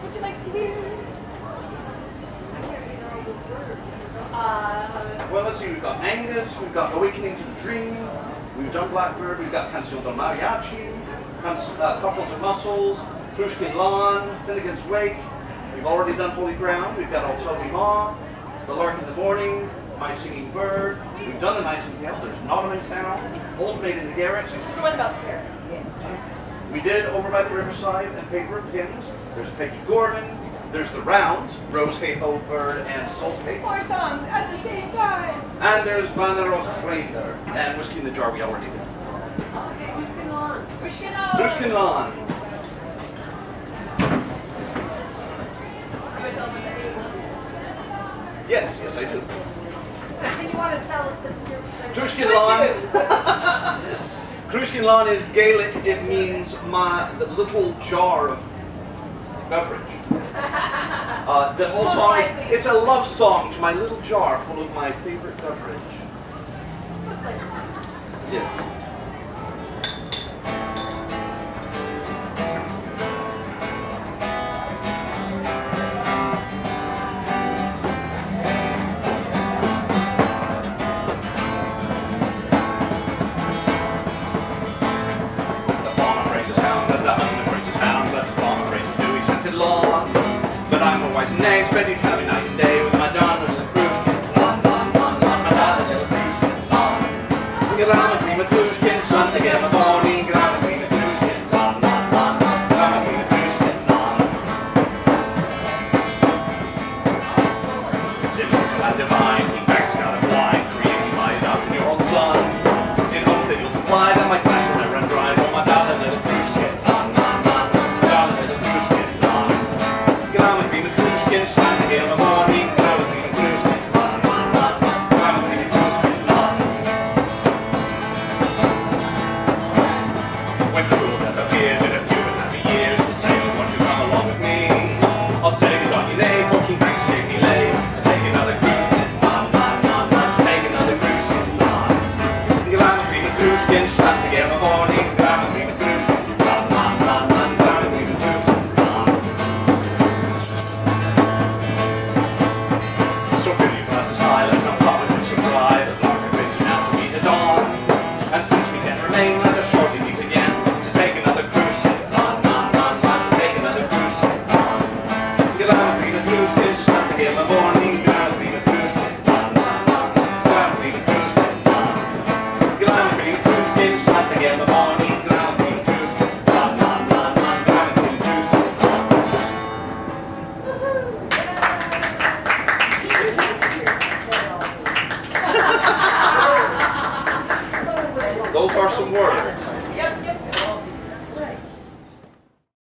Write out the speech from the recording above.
would you like to hear? Well, let's see, we've got Angus, we've got Awakening to the Dream, we've done Blackbird, we've got Canción del Mariachi, Couples of Muscles, Cruiscin Lan, Finnegan's Wake, we've already done Holy Ground, we've got I'll Tell Me Ma, The Lark in the Morning, My Singing Bird, we've done The Nightingale, There's an Autumn in Town, Old Maid in the Garret. This is the one about the parrot. Yeah. We did Over by the Riverside and Paper of Pins, there's Peggy Gordon, there's The Rounds, Rose Hey Ho Bird and Soul Cake. 4 songs at the same time. And there's Vanero Freider and Whiskey in the Jar we already did. Okay, Cruiscin Lan. Cruiscin Lan. Cruiscin Lan. You want to tell them what that means? Yes, yes I do. I think you want to tell us that you're... Cruiscin Lan. Cruiscin Lan is Gaelic. It means the little jar of beverage. The whole song is, it's a love song to my little jar full of my favorite beverage. Looks like Yes. But I'm a wise nay, spending time night and day with my darling little Cruiscin Lan, Lan, Lan, Lan, my darling little Cruiscin Lan. Get on with me, my Cruiscin Lan, together morning. Get on with me, my Cruiscin Lan, Lan, Lan, Lan, get on with me, my Cruiscin Lan. Immortal and divine, King Back's got a blind, creating my adoption, your old son. In hopes that you'll supply that my cash will never run dry. Oh, my darling little Cruiscin Lan, Lan, Lan, Lan, my darling little Cruiscin Lan. Get on with me, the Cruiscin Lan, together in the morning. Get on with me, the Cruiscin Lan, Lan, Lan, Lan. Get on with me, the Cruiscin Lan. When cruel death appears in a few unhappy years, the same as once you come along with me. I'll say good on you lay, for King Bank's gave me lay to take another Cruiscin Lan, Lan, Lan, Lan, to take another Cruiscin Lan. Get on with me, the Cruiscin Lan, together in the morning. Get on with me, the Cruiscin Lan, Lan, Lan, Lan. Get on with me, the Cruiscin Lan. So fill your glasses high, let them pop and so dry. The lark has risen out to meet the dawn. And since we can't remain, let us shortly meet again to take another Cruiscin Lan, Lan, Lan, Lan, to take another Cruiscin Lan. Get on with me, the Cruiscin Lan, together in the morning. Get on with me, the Cruiscin Lan, Lan, Lan, Lan. Get on with me, the Cruiscin Lan. Get on with me, the Cruiscin Lan, together in the morning. Get on with me, the Cruiscin Lan, Lan, Lan, Lan. Get on with me, the Cruiscin Lan. Those are some words. Yep, yep.